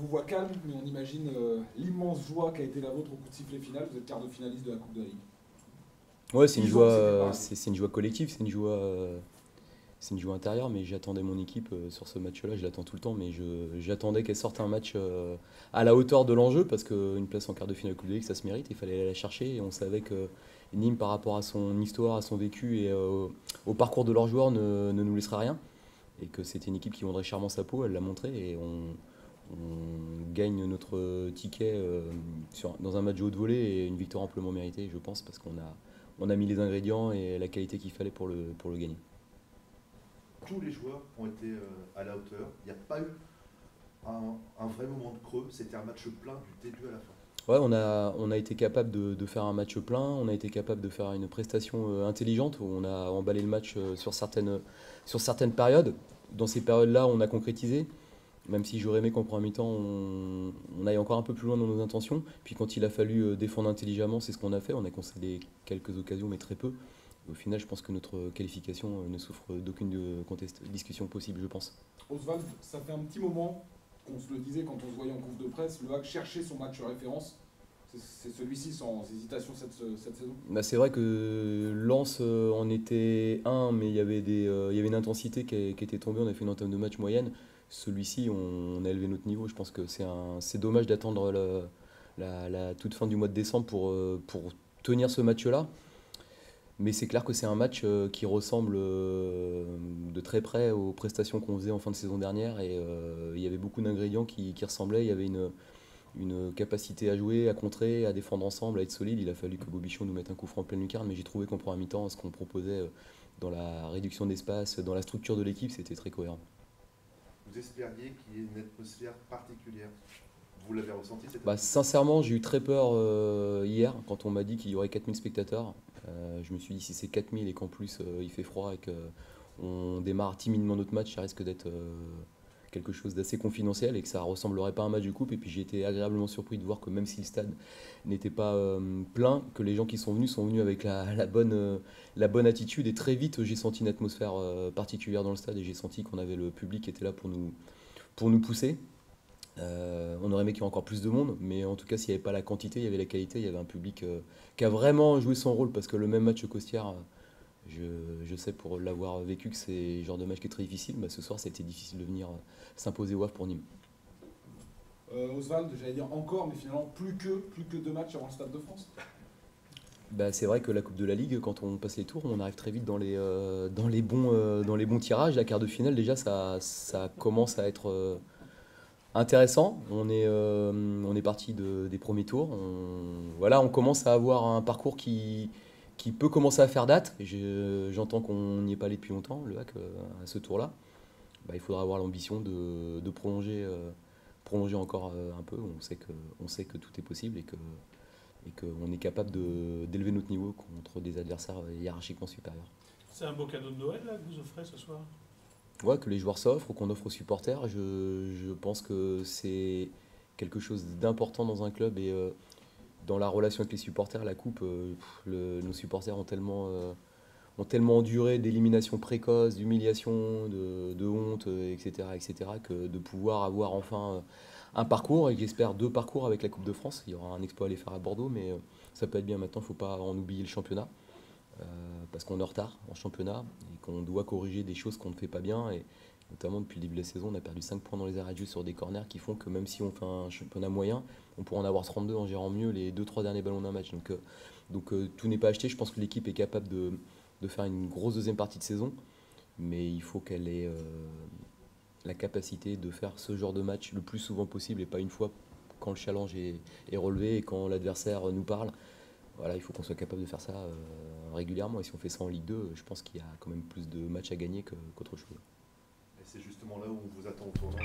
voit calme, mais on imagine l'immense joie qui a été la vôtre au coup de sifflet final. Vous êtes quart de finaliste de la Coupe de la Ligue. Ouais, c'est une Ils ont accepté joie, pareil. c'est une joie collective, c'est une joie intérieure, mais j'attendais mon équipe sur ce match-là, je l'attends tout le temps, mais j'attendais qu'elle sorte un match à la hauteur de l'enjeu, parce qu'une place en quart de finale de Coupe de Ligue, ça se mérite, il fallait aller la chercher, et on savait que Nîmes, par rapport à son histoire, à son vécu et au parcours de leurs joueurs, ne nous laissera rien, et que c'était une équipe qui vendrait chèrement sa peau, elle l'a montré, et on gagne notre ticket dans un match de haute volée, et une victoire amplement méritée, je pense, parce qu'on a mis les ingrédients et la qualité qu'il fallait pour le gagner. Tous les joueurs ont été à la hauteur. Il n'y a pas eu un vrai moment de creux. C'était un match plein du début à la fin. Ouais, on a été capable de faire un match plein, on a été capable de faire une prestation intelligente, où on a emballé le match sur certaines périodes. Dans ces périodes-là, on a concrétisé, même si j'aurais aimé qu'en première mi-temps, on aille encore un peu plus loin dans nos intentions. Puis quand il a fallu défendre intelligemment, c'est ce qu'on a fait. On a concédé quelques occasions, mais très peu. Au final, je pense que notre qualification ne souffre d'aucune discussion possible, je pense. Oswald, ça fait un petit moment qu'on se le disait quand on se voyait en conf de presse, le HAC cherchait son match référence. C'est celui-ci sans hésitation cette saison. Bah, c'est vrai que Lens en était un, mais il y avait une intensité qui était tombée. On a fait une entame de match moyenne. Celui-ci, on a élevé notre niveau. Je pense que c'est dommage d'attendre la toute fin du mois de décembre pour tenir ce match-là. Mais c'est clair que c'est un match qui ressemble de très près aux prestations qu'on faisait en fin de saison dernière. Et il y avait beaucoup d'ingrédients qui ressemblaient. Il y avait une capacité à jouer, à contrer, à défendre ensemble, à être solide. Il a fallu que Bobichon nous mette un coup franc en pleine lucarne, mais j'ai trouvé qu'en première mi-temps, ce qu'on proposait dans la réduction d'espace, dans la structure de l'équipe, c'était très cohérent. Vous espériez qu'il y ait une atmosphère particulière. Vous l'avez ressenti cette Bah, sincèrement, j'ai eu très peur hier quand on m'a dit qu'il y aurait 4000 spectateurs. Je me suis dit, si c'est 4000 et qu'en plus il fait froid et qu'on démarre timidement notre match, ça risque d'être quelque chose d'assez confidentiel et que ça ressemblerait pas à un match de coupe. Et puis j'ai été agréablement surpris de voir que même si le stade n'était pas plein, que les gens qui sont venus avec la bonne attitude. Et très vite, j'ai senti une atmosphère particulière dans le stade et j'ai senti qu'on avait le public qui était là pour nous pousser. On aurait aimé qu'il y ait encore plus de monde, mais en tout cas, s'il n'y avait pas la quantité, il y avait la qualité. Il y avait un public qui a vraiment joué son rôle parce que le même match Costière, je sais pour l'avoir vécu que c'est le genre de match qui est très difficile. Bah, ce soir, ça a été difficile de venir s'imposer au WAF pour Nîmes. Oswald, j'allais dire encore, mais finalement plus que 2 matchs avant le Stade de France. Bah, c'est vrai que la Coupe de la Ligue, quand on passe les tours, on arrive très vite dans les bons tirages. La quart de finale, déjà, ça commence à être intéressant. On est parti des premiers tours. Voilà, on commence à avoir un parcours qui peut commencer à faire date. J'entends qu'on n'y est pas allé depuis longtemps, le HAC, à ce tour-là. Bah, il faudra avoir l'ambition de prolonger encore un peu. On sait que tout est possible et qu'on est capable d'élever notre niveau contre des adversaires hiérarchiquement supérieurs. C'est un beau cadeau de Noël là, que vous offrez ce soir? Ouais, que les joueurs s'offrent, qu'on offre aux supporters. Je pense que c'est quelque chose d'important dans un club et dans la relation avec les supporters, la coupe, nos supporters ont tellement enduré d'éliminations précoces, d'humiliations, de honte, etc., que de pouvoir avoir enfin un parcours, et j'espère 2 parcours avec la Coupe de France. Il y aura un exploit à aller faire à Bordeaux, mais ça peut être bien maintenant, il ne faut pas en oublier le championnat. Parce qu'on est en retard en championnat et qu'on doit corriger des choses qu'on ne fait pas bien. Et notamment depuis le début de la saison, on a perdu 5 points dans les arrêts de jeu sur des corners qui font que même si on fait un championnat moyen, on pourra en avoir 32 en gérant mieux les 2-3 derniers ballons d'un match. Donc tout n'est pas acheté. Je pense que l'équipe est capable de faire une grosse deuxième partie de saison, mais il faut qu'elle ait la capacité de faire ce genre de match le plus souvent possible et pas une fois quand le challenge est relevé et quand l'adversaire nous parle. Voilà, il faut qu'on soit capable de faire ça régulièrement. Et si on fait ça en Ligue 2, je pense qu'il y a quand même plus de matchs à gagner qu'autre chose. Et c'est justement là où on vous attend au tournoi.